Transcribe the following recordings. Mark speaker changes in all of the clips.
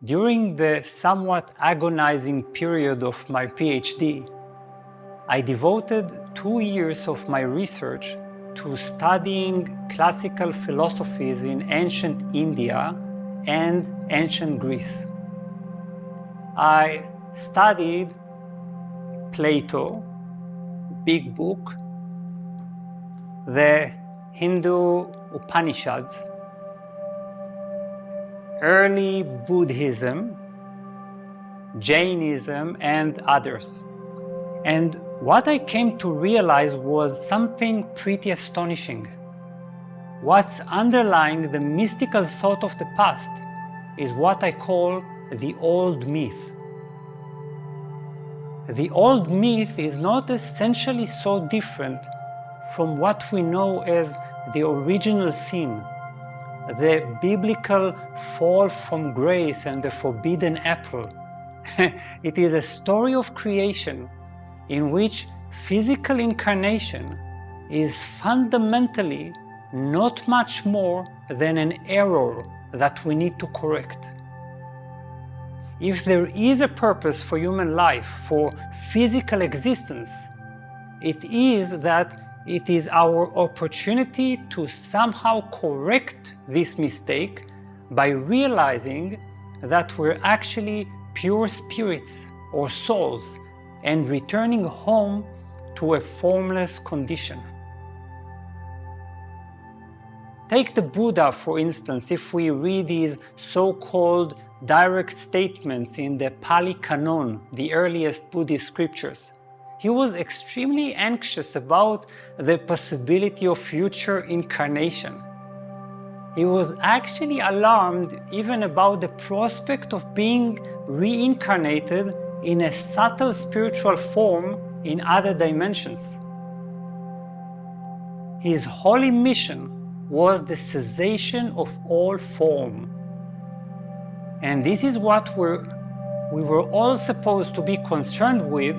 Speaker 1: During the somewhat agonizing period of my Ph.D., I devoted 2 years of my research to studying classical philosophies in ancient India and ancient Greece. I studied Plato, big book, the Hindu Upanishads, early Buddhism, Jainism, and others. And what I came to realize was something pretty astonishing. What's underlying the mystical thought of the past is what I call the old myth. The old myth is not essentially so different from what we know as the original sin, the biblical fall from grace and the forbidden apple. It is a story of creation in which physical incarnation is fundamentally not much more than an error that we need to correct. If there is a purpose for human life, for physical existence, it is that it is our opportunity to somehow correct this mistake by realizing that we're actually pure spirits or souls and returning home to a formless condition. Take the Buddha, for instance. If we read these so-called direct statements in the Pali Canon, the earliest Buddhist scriptures, he was extremely anxious about the possibility of future incarnation. He was actually alarmed even about the prospect of being reincarnated in a subtle spiritual form in other dimensions. His holy mission was the cessation of all form. And this is what we were all supposed to be concerned with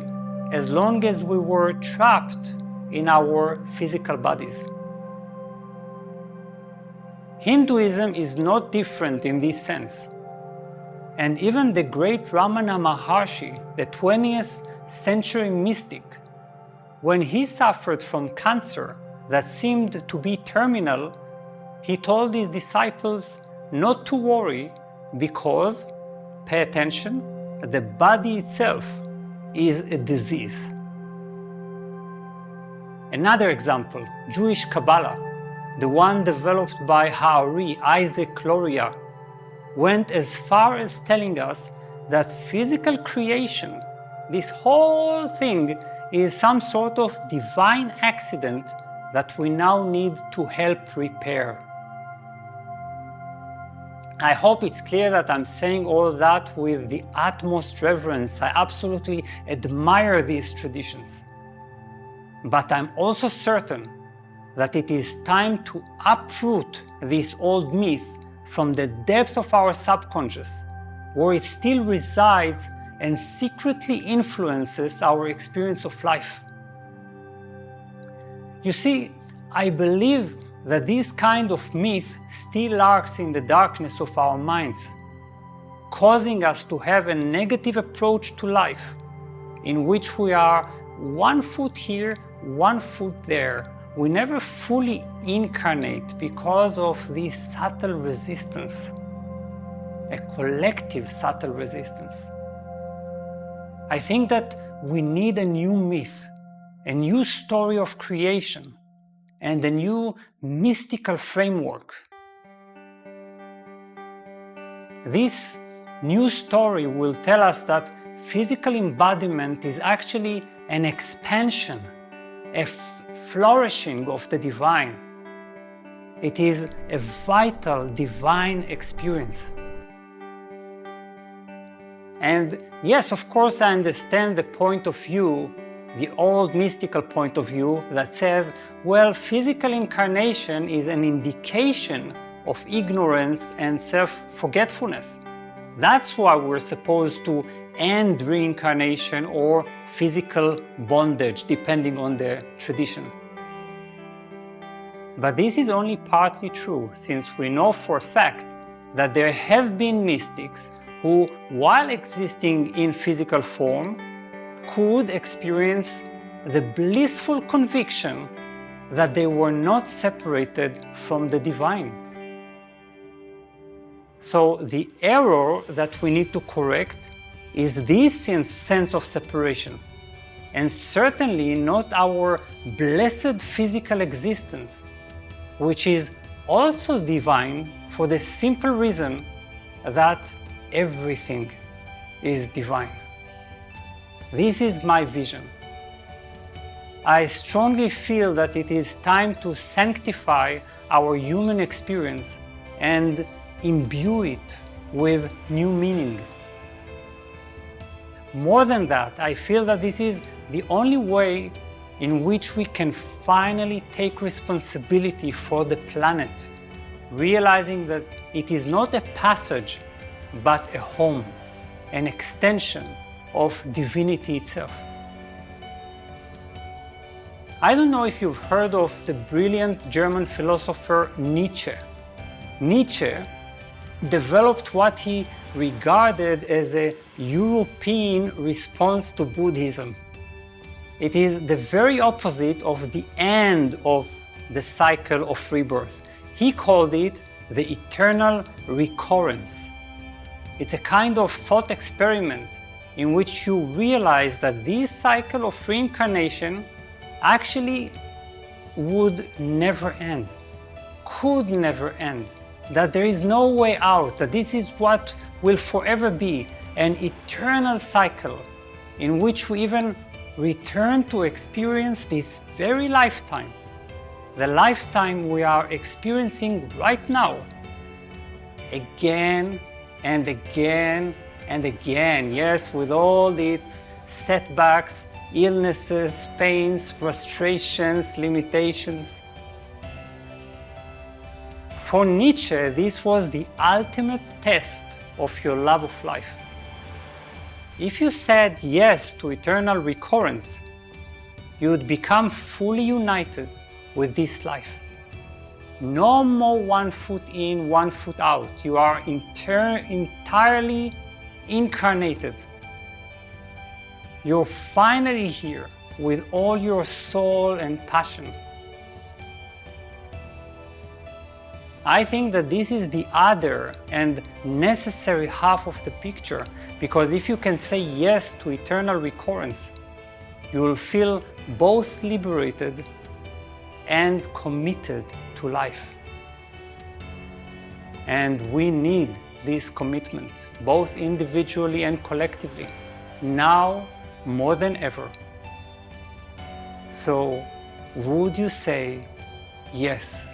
Speaker 1: as long as we were trapped in our physical bodies. Hinduism is not different in this sense. And even the great Ramana Maharshi, the 20th century mystic, when he suffered from cancer that seemed to be terminal, he told his disciples not to worry because, pay attention, the body itself is a disease. Another example, Jewish Cabala, the one developed by Ha'ari, Isaac Luria, went as far as telling us that physical creation, this whole thing, is some sort of divine accident that we now need to help repair. I hope it's clear that I'm saying all that with the utmost reverence. I absolutely admire these traditions. But I'm also certain that it is time to uproot this old myth from the depths of our subconscious, where it still resides and secretly influences our experience of life. You see, I believe that this kind of myth still lurks in the darkness of our minds, causing us to have a negative approach to life, in which we are 1 foot here, 1 foot there. We never fully incarnate because of this subtle resistance, a collective subtle resistance. I think that we need a new myth, a new story of creation, and a new mystical framework. This new story will tell us that physical embodiment is actually an expansion, a flourishing of the divine. It is a vital divine experience. And yes, of course, I understand the point of view, the old mystical point of view that says, well, physical incarnation is an indication of ignorance and self-forgetfulness. That's why we're supposed to end reincarnation or physical bondage, depending on the tradition. But this is only partly true, since we know for a fact that there have been mystics who, while existing in physical form, could experience the blissful conviction that they were not separated from the divine. So the error that we need to correct is this sense of separation, and certainly not our blessed physical existence, which is also divine for the simple reason that everything is divine. This is my vision. I strongly feel that it is time to sanctify our human experience and imbue it with new meaning. More than that, I feel that this is the only way in which we can finally take responsibility for the planet, realizing that it is not a passage, but a home, an extension of divinity itself. I don't know if you've heard of the brilliant German philosopher Nietzsche. Nietzsche developed what he regarded as a European response to Buddhism. It is the very opposite of the end of the cycle of rebirth. He called it the eternal recurrence. It's a kind of thought experiment in which you realize that this cycle of reincarnation actually would never end, could never end, that there is no way out, that this is what will forever be, an eternal cycle in which we even return to experience this very lifetime, the lifetime we are experiencing right now, again and again and again, yes, with all its setbacks, illnesses, pains, frustrations, limitations. For Nietzsche, this was the ultimate test of your love of life. If you said yes to eternal recurrence, you would become fully united with this life. No more 1 foot in, 1 foot out. You are entirely incarnated. You're finally here with all your soul and passion. I think that this is the other and necessary half of the picture, because if you can say yes to eternal recurrence, you will feel both liberated and committed to life. And we need this commitment, both individually and collectively, now more than ever. So, would you say yes?